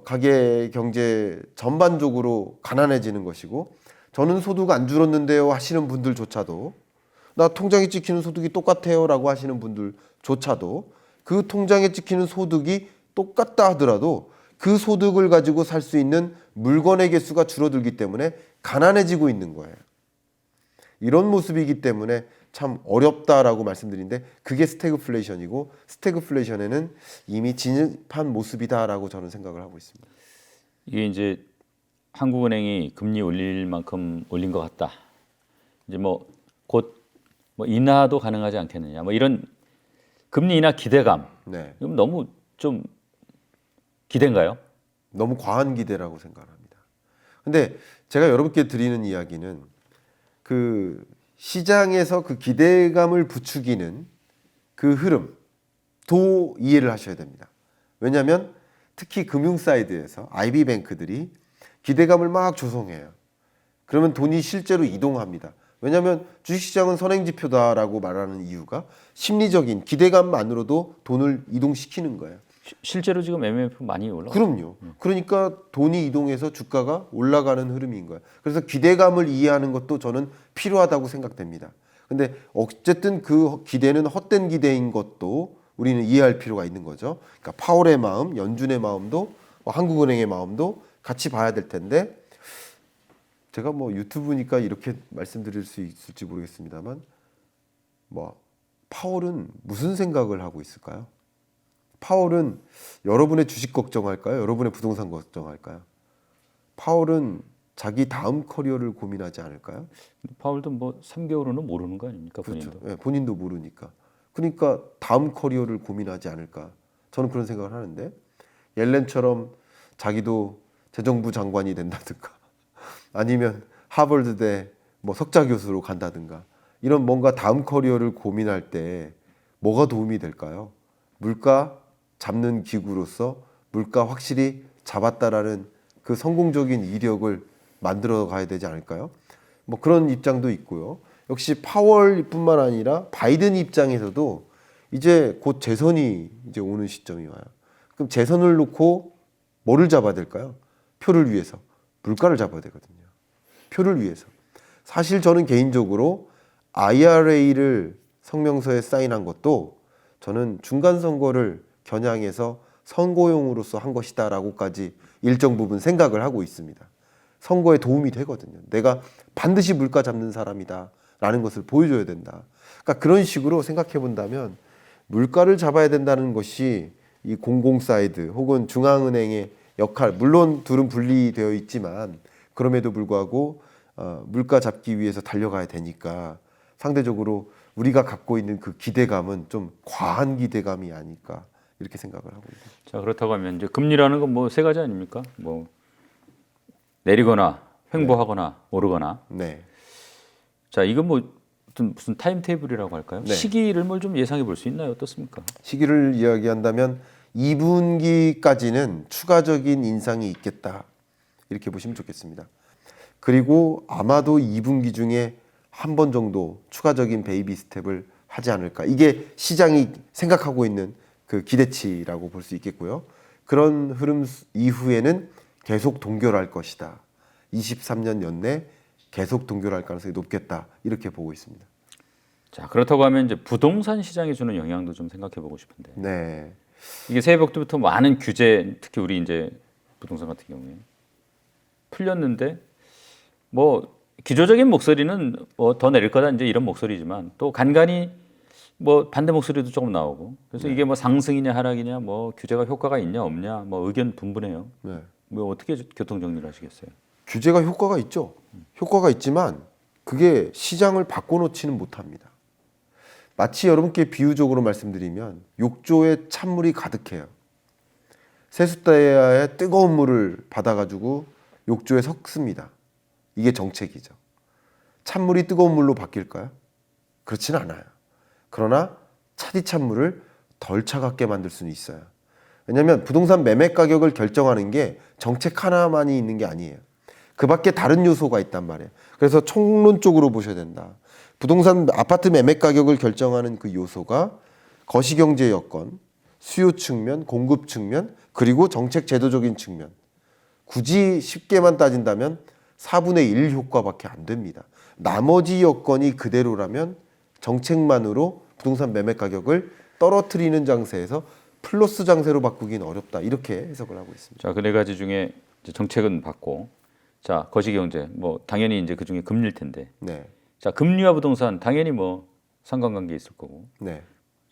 가계 경제 전반적으로 가난해지는 것이고, 저는 소득 안 줄었는데요 하시는 분들조차도, 나 통장에 찍히는 소득이 똑같아요 라고 하시는 분들조차도 그 통장에 찍히는 소득이 똑같다 하더라도 그 소득을 가지고 살 수 있는 물건의 개수가 줄어들기 때문에 가난해지고 있는 거예요. 이런 모습이기 때문에 참 어렵다라고 말씀드리는데, 그게 스태그플레이션이고, 스태그플레이션에는 이미 진입한 모습이다라고 저는 생각을 하고 있습니다. 이게 이제 한국은행이 금리 올릴 만큼 올린 것 같다. 이제 뭐 곧 뭐 인하도 가능하지 않겠느냐. 뭐 이런 금리 인하 기대감. 네, 이건 너무 좀 기대인가요? 너무 과한 기대라고 생각합니다. 근데 제가 여러분께 드리는 이야기는 그 시장에서 그 기대감을 부추기는 그 흐름도 이해를 하셔야 됩니다. 왜냐하면 특히 금융 사이드에서 IB뱅크들이 기대감을 막 조성해요. 그러면 돈이 실제로 이동합니다. 왜냐하면 주식시장은 선행지표다라고 말하는 이유가 심리적인 기대감만으로도 돈을 이동시키는 거예요. 실제로 지금 MMF 많이 올라. 그럼요. 그러니까 돈이 이동해서 주가가 올라가는 흐름인 거예요. 그래서 기대감을 이해하는 것도 저는 필요하다고 생각됩니다. 근데 어쨌든 그 기대는 헛된 기대인 것도 우리는 이해할 필요가 있는 거죠. 그러니까 파월의 마음, 연준의 마음도 한국은행의 마음도 같이 봐야 될 텐데, 제가 뭐 유튜브니까 이렇게 말씀드릴 수 있을지 모르겠습니다만, 뭐 파월은 무슨 생각을 하고 있을까요? 파월은 여러분의 주식 걱정할까요? 여러분의 부동산 걱정할까요? 파월은 자기 다음 커리어를 고민하지 않을까요? 파월도 뭐 3개월은 모르는 거 아닙니까? 그렇죠. 본인도. 예, 본인도 모르니까. 그러니까 다음 커리어를 고민하지 않을까. 저는 그런 생각을 하는데, 옐렌처럼 자기도 재정부 장관이 된다든가, 아니면 하버드대 뭐 석좌 교수로 간다든가, 이런 뭔가 다음 커리어를 고민할 때 뭐가 도움이 될까요? 물가 잡는 기구로서 물가 확실히 잡았다라는 그 성공적인 이력을 만들어 가야 되지 않을까요? 뭐 그런 입장도 있고요. 역시 파월뿐만 아니라 바이든 입장에서도 이제 곧 재선이 이제 오는 시점이 와요. 그럼 재선을 놓고 뭐를 잡아야 될까요? 표를 위해서 물가를 잡아야 되거든요. 표를 위해서. 사실 저는 개인적으로 IRA를 성명서에 사인한 것도 저는 중간 선거를 겨냥해서 선거용으로서 한 것이다라고까지 일정 부분 생각을 하고 있습니다. 선거에 도움이 되거든요. 내가 반드시 물가 잡는 사람이다라는 것을 보여줘야 된다. 그러니까 그런 식으로 생각해 본다면 물가를 잡아야 된다는 것이 이 공공 사이드 혹은 중앙은행의 역할, 물론 둘은 분리되어 있지만 그럼에도 불구하고 물가 잡기 위해서 달려가야 되니까 상대적으로 우리가 갖고 있는 그 기대감은 좀 과한 기대감이 아닐까 이렇게 생각을 하고 있습니다. 자, 그렇다고 하면 이제 금리라는 건 뭐 세 가지 아닙니까? 뭐 내리거나 횡보하거나 오르거나. 네. 자, 이건 뭐 무슨 타임 테이블이라고 할까요? 네. 시기를 뭘 좀 예상해 볼 수 있나요? 어떻습니까? 시기를 이야기한다면 2분기까지는 추가적인 인상이 있겠다. 이렇게 보시면 좋겠습니다. 그리고 아마도 2분기 중에 한 번 정도 추가적인 베이비 스텝을 하지 않을까. 이게 시장이 생각하고 있는 그 기대치라고 볼 수 있겠고요. 그런 흐름 이후에는 계속 동결할 것이다. 23년 연내 계속 동결할 가능성이 높겠다. 이렇게 보고 있습니다. 자, 그렇다고 하면 이제 부동산 시장에 주는 영향도 좀 생각해 보고 싶은데. 네. 이게 새해부터 많은 규제, 특히 우리 이제 부동산 같은 경우에 풀렸는데 뭐 기조적인 목소리는 뭐 더 내릴 거다 이제 이런 목소리지만 또 간간히 뭐 반대 목소리도 조금 나오고 그래서 이게 뭐 상승이냐 하락이냐 뭐 규제가 효과가 있냐 없냐 뭐 의견 분분해요. 네. 뭐 어떻게 교통 정리를 하시겠어요? 규제가 효과가 있죠. 효과가 있지만 그게 시장을 바꿔놓지는 못합니다. 마치 여러분께 비유적으로 말씀드리면 욕조에 찬물이 가득해요. 세숫다에 뜨거운 물을 받아가지고 욕조에 섞습니다. 이게 정책이죠. 찬물이 뜨거운 물로 바뀔까요? 그렇지는 않아요. 그러나 차디찬 물을 덜 차갑게 만들 수는 있어요. 왜냐하면 부동산 매매 가격을 결정하는 게 정책 하나만이 있는 게 아니에요. 그 밖에 다른 요소가 있단 말이에요. 그래서 총론적으로 보셔야 된다. 부동산 아파트 매매 가격을 결정하는 그 요소가 거시경제 여건, 수요 측면, 공급 측면, 그리고 정책 제도적인 측면. 굳이 쉽게만 따진다면 4분의 1 효과밖에 안 됩니다. 나머지 여건이 그대로라면 정책만으로 부동산 매매 가격을 떨어뜨리는 장세에서 플러스 장세로 바꾸기는 어렵다. 이렇게 해석을 하고 있습니다. 자, 그 네 가지 중에 이제 정책은 받고, 자, 거시경제 뭐 당연히 이제 그 중에 금리일 텐데, 네, 자, 금리와 부동산 당연히 뭐 상관관계 있을 거고, 네.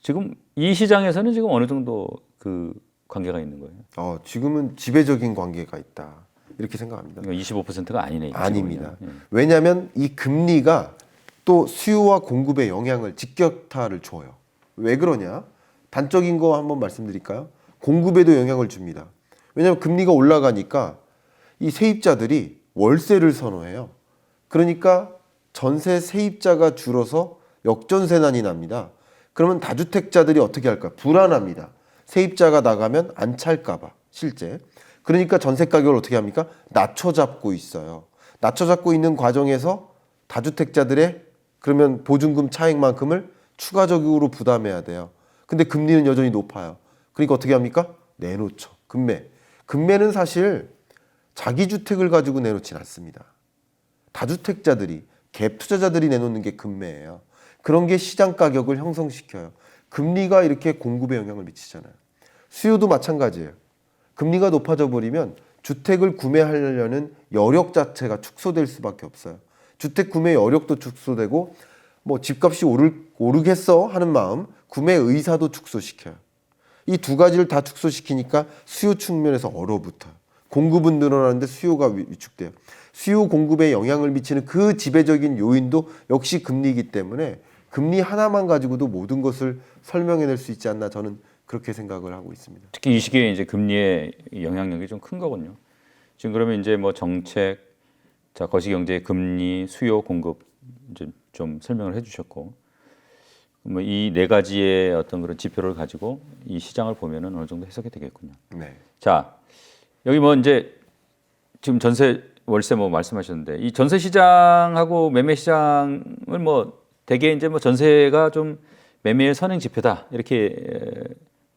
지금 이 시장에서는 지금 어느 정도 그 관계가 있는 거예요? 지금은 지배적인 관계가 있다. 이렇게 생각합니다. 이거 25%가 아니네. 아닙니다. 지금은요. 예. 왜냐하면 이 금리가 또 수요와 공급에 영향을 직격타를 줘요. 왜 그러냐? 단적인 거 한번 말씀드릴까요? 공급에도 영향을 줍니다. 왜냐하면 금리가 올라가니까 이 세입자들이 월세를 선호해요. 그러니까 전세 세입자가 줄어서 역전세난이 납니다. 그러면 다주택자들이 어떻게 할까? 불안합니다. 세입자가 나가면 안 찰까 봐 실제. 그러니까 전세 가격을 어떻게 합니까? 낮춰잡고 있어요. 낮춰잡고 있는 과정에서 다주택자들의 그러면 보증금 차익만큼을 추가적으로 부담해야 돼요. 근데 금리는 여전히 높아요. 그러니까 어떻게 합니까? 내놓죠. 금매. 금매는 사실 자기 주택을 가지고 내놓진 않습니다. 다주택자들이, 갭 투자자들이 내놓는 게 금매예요. 그런 게 시장 가격을 형성시켜요. 금리가 이렇게 공급에 영향을 미치잖아요. 수요도 마찬가지예요. 금리가 높아져 버리면 주택을 구매하려는 여력 자체가 축소될 수밖에 없어요. 주택 구매 여력도 축소되고 뭐 집값이 오르겠어 하는 마음, 구매 의사도 축소시켜요. 이 두 가지를 다 축소시키니까 수요 측면에서 얼어붙어요. 공급은 늘어나는데 수요가 위축돼요. 수요 공급에 영향을 미치는 그 지배적인 요인도 역시 금리이기 때문에 금리 하나만 가지고도 모든 것을 설명해낼 수 있지 않나 저는 그렇게 생각을 하고 있습니다. 특히 이 시기에 이제 금리의 영향력이 좀 큰 거군요. 지금 그러면 이제 뭐 정책, 자, 거시경제, 금리, 수요, 공급 이제 좀 설명을 해주셨고, 뭐 이 네 가지의 어떤 그런 지표를 가지고 이 시장을 보면은 어느 정도 해석이 되겠군요. 네. 자, 여기 뭐 이제 지금 전세, 월세 뭐 말씀하셨는데 이 전세 시장하고 매매 시장을 뭐 대개 이제 뭐 전세가 좀 매매의 선행 지표다 이렇게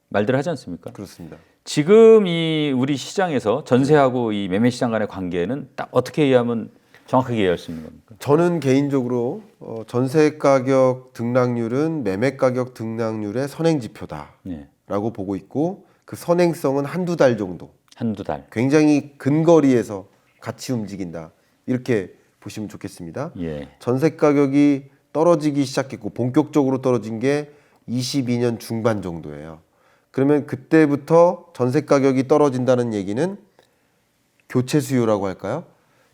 말들 하지 않습니까? 그렇습니다. 지금 이 우리 시장에서 전세하고 이 매매 시장 간의 관계는 딱 어떻게 이해하면 정확하게 이해할 수 있는 겁니까? 저는 개인적으로 전세 가격 등락률은 매매 가격 등락률의 선행 지표다라고 네. 보고 있고 그 선행성은 한두 달 정도. 한두 달. 굉장히 근거리에서 같이 움직인다. 이렇게 보시면 좋겠습니다. 예. 전세 가격이 떨어지기 시작했고 본격적으로 떨어진 게 22년 중반 정도예요. 그러면 그때부터 전세 가격이 떨어진다는 얘기는 교체 수요라고 할까요?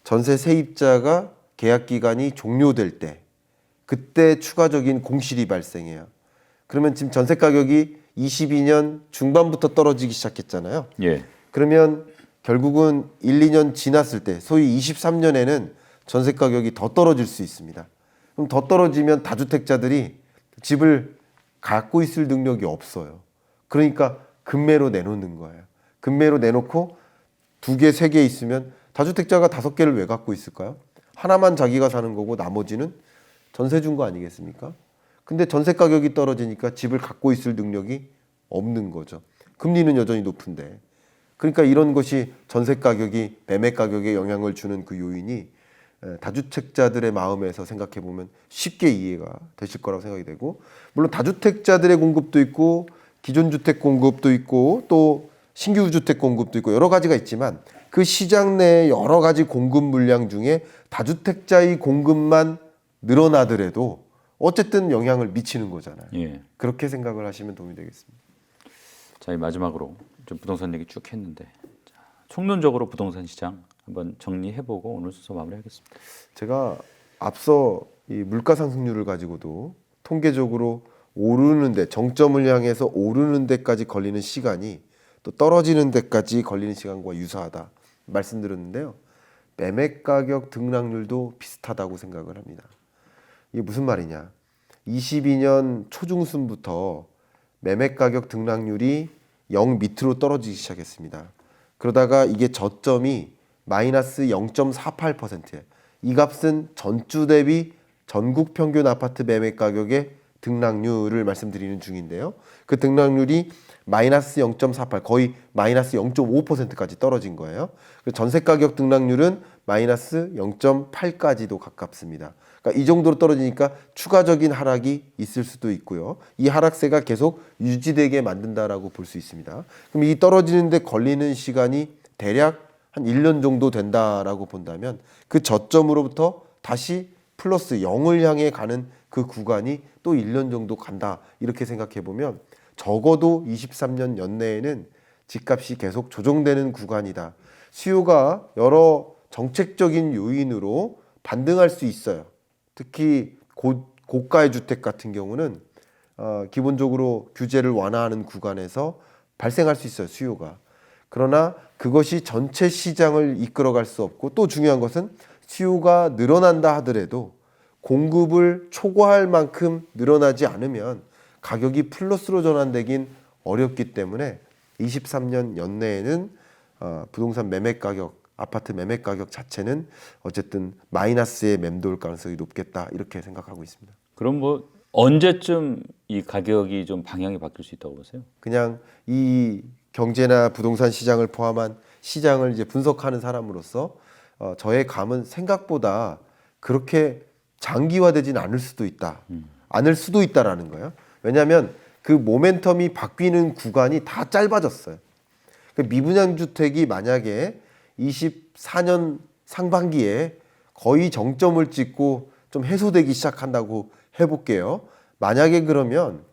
전세 세입자가 계약 기간이 종료될 때 그때 추가적인 공실이 발생해요. 그러면 지금 전세 가격이 22년 중반부터 떨어지기 시작했잖아요. 예. 그러면 결국은 1, 2년 지났을 때 소위 23년에는 전세 가격이 더 떨어질 수 있습니다. 그럼 더 떨어지면 다주택자들이 집을 갖고 있을 능력이 없어요. 그러니까 금매로 내놓는 거예요. 금매로 내놓고 2개, 3개 있으면 다주택자가 5개를 왜 갖고 있을까요? 하나만 자기가 사는 거고 나머지는 전세 준 거 아니겠습니까? 근데 전세 가격이 떨어지니까 집을 갖고 있을 능력이 없는 거죠. 금리는 여전히 높은데. 그러니까 이런 것이 전세 가격이 매매 가격에 영향을 주는 그 요인이 다주택자들의 마음에서 생각해 보면 쉽게 이해가 되실 거라고 생각이 되고, 물론 다주택자들의 공급도 있고 기존 주택 공급도 있고 또 신규 주택 공급도 있고 여러 가지가 있지만 그 시장 내에 여러 가지 공급 물량 중에 다주택자의 공급만 늘어나더라도 어쨌든 영향을 미치는 거잖아요. 예. 그렇게 생각을 하시면 도움이 되겠습니다. 자, 이 마지막으로 좀 부동산 얘기 쭉 했는데 자, 총론적으로 부동산 시장 한번 정리해보고 오늘 순서 마무리하겠습니다. 제가 앞서 이 물가 상승률을 가지고도 통계적으로 오르는데 정점을 향해서 오르는 데까지 걸리는 시간이 또 떨어지는 데까지 걸리는 시간과 유사하다 말씀드렸는데요. 매매 가격 등락률도 비슷하다고 생각을 합니다. 이게 무슨 말이냐? 22년 초중순부터 매매 가격 등락률이 0 밑으로 떨어지기 시작했습니다. 그러다가 이게 저점이 마이너스 0.48%예요. 이 값은 전주 대비 전국 평균 아파트 매매 가격의 등락률을 말씀드리는 중인데요. 그 등락률이 마이너스 0.48, 거의 마이너스 0.5%까지 떨어진 거예요. 전세 가격 등락률은 마이너스 0.8까지도 가깝습니다. 그러니까 이 정도로 떨어지니까 추가적인 하락이 있을 수도 있고요. 이 하락세가 계속 유지되게 만든다라고 볼 수 있습니다. 그럼 이 떨어지는데 걸리는 시간이 대략 한 1년 정도 된다라고 본다면 그 저점으로부터 다시 플러스 0을 향해 가는 그 구간이 또 1년 정도 간다. 이렇게 생각해 보면 적어도 23년 연내에는 집값이 계속 조정되는 구간이다. 수요가 여러 정책적인 요인으로 반등할 수 있어요. 특히 고가의 주택 같은 경우는 기본적으로 규제를 완화하는 구간에서 발생할 수 있어요. 수요가. 그러나 그것이 전체 시장을 이끌어갈 수 없고 또 중요한 것은 수요가 늘어난다 하더라도 공급을 초과할 만큼 늘어나지 않으면 가격이 플러스로 전환되긴 어렵기 때문에 23년 연내에는 부동산 매매 가격, 아파트 매매 가격 자체는 어쨌든 마이너스에 맴돌 가능성이 높겠다 이렇게 생각하고 있습니다. 그럼 뭐 언제쯤 이 가격이 좀 방향이 바뀔 수 있다고 보세요? 그냥 이 경제나 부동산 시장을 포함한 시장을 이제 분석하는 사람으로서 저의 감은 생각보다 그렇게 장기화되진 않을 수도 있다. 않을 수도 있다라는 거예요. 왜냐하면 그 모멘텀이 바뀌는 구간이 다 짧아졌어요. 그 미분양 주택이 만약에 24년 상반기에 거의 정점을 찍고 좀 해소되기 시작한다고 해볼게요. 만약에 그러면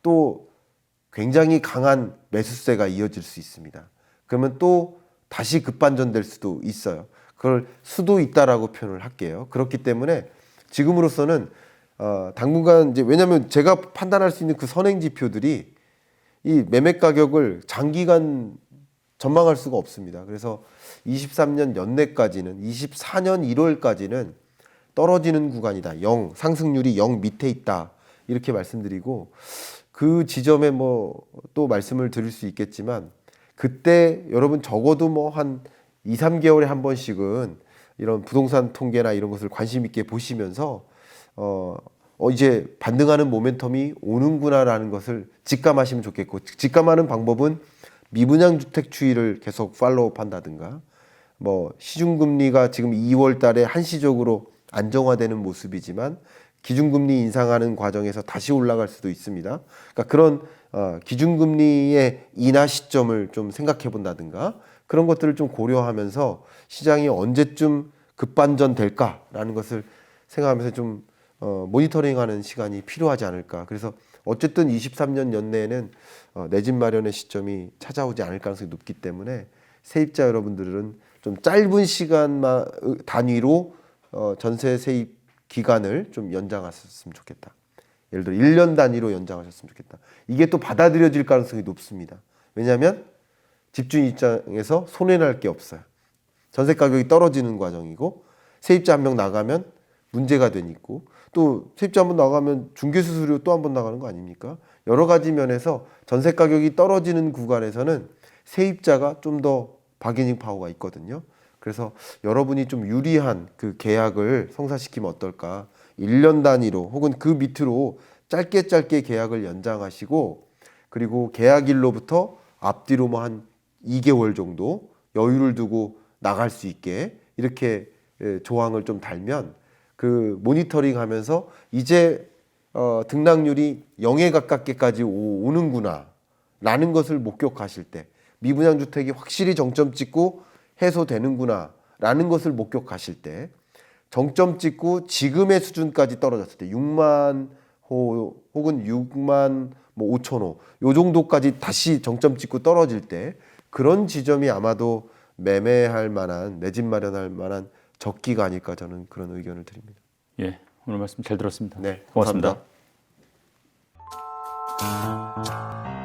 또 굉장히 강한 매수세가 이어질 수 있습니다. 그러면 또 다시 급반전될 수도 있어요. 그걸 수도 있다라고 표현을 할게요. 그렇기 때문에 지금으로서는 당분간 이제 왜냐하면 제가 판단할 수 있는 그 선행 지표들이 이 매매 가격을 장기간 전망할 수가 없습니다. 그래서 23년 연내까지는 24년 1월까지는 떨어지는 구간이다. 0 상승률이 0 밑에 있다. 이렇게 말씀드리고 그 지점에 뭐 또 말씀을 드릴 수 있겠지만 그때 여러분 적어도 뭐 한 2, 3개월에 한 번씩은 이런 부동산 통계나 이런 것을 관심 있게 보시면서 이제 반등하는 모멘텀이 오는구나라는 것을 직감하시면 좋겠고 직감하는 방법은 미분양 주택 추이를 계속 팔로우업 한다든가 뭐 시중금리가 지금 2월 달에 한시적으로 안정화되는 모습이지만 기준금리 인상하는 과정에서 다시 올라갈 수도 있습니다. 그러니까 그런 기준금리의 인하 시점을 좀 생각해 본다든가 그런 것들을 좀 고려하면서 시장이 언제쯤 급반전 될까라는 것을 생각하면서 좀 모니터링하는 시간이 필요하지 않을까. 그래서 어쨌든 23년 연내에는 내 집 마련의 시점이 찾아오지 않을 가능성이 높기 때문에 세입자 여러분들은 좀 짧은 시간 단위로 전세 세입 기간을 좀 연장하셨으면 좋겠다. 예를 들어 1년 단위로 연장하셨으면 좋겠다. 이게 또 받아들여질 가능성이 높습니다. 왜냐하면 집주인 입장에서 손해날 게 없어요. 전세 가격이 떨어지는 과정이고 세입자 한 명 나가면 문제가 되니까 또 세입자 한 번 나가면 중개수수료 또 한 번 나가는 거 아닙니까? 여러 가지 면에서 전세 가격이 떨어지는 구간에서는 세입자가 좀 더 바게닝 파워가 있거든요. 그래서 여러분이 좀 유리한 그 계약을 성사시키면 어떨까? 1년 단위로 혹은 그 밑으로 짧게 계약을 연장하시고 그리고 계약일로부터 앞뒤로 뭐 한 2개월 정도 여유를 두고 나갈 수 있게 이렇게 조항을 좀 달면 그 모니터링 하면서 이제 등락률이 0에 가깝게까지 오는구나 라는 것을 목격하실 때 미분양 주택이 확실히 정점 찍고 해소되는구나 라는 것을 목격하실 때 정점 찍고 지금의 수준까지 떨어졌을 때 6만 호 혹은 6만 뭐 5천 호 요 정도까지 다시 정점 찍고 떨어질 때 그런 지점이 아마도 매매할 만한 내 집 마련할 만한 적기가 아닐까 저는 그런 의견을 드립니다. 예, 오늘 말씀 잘 들었습니다. 네, 고맙습니다. 감사합니다.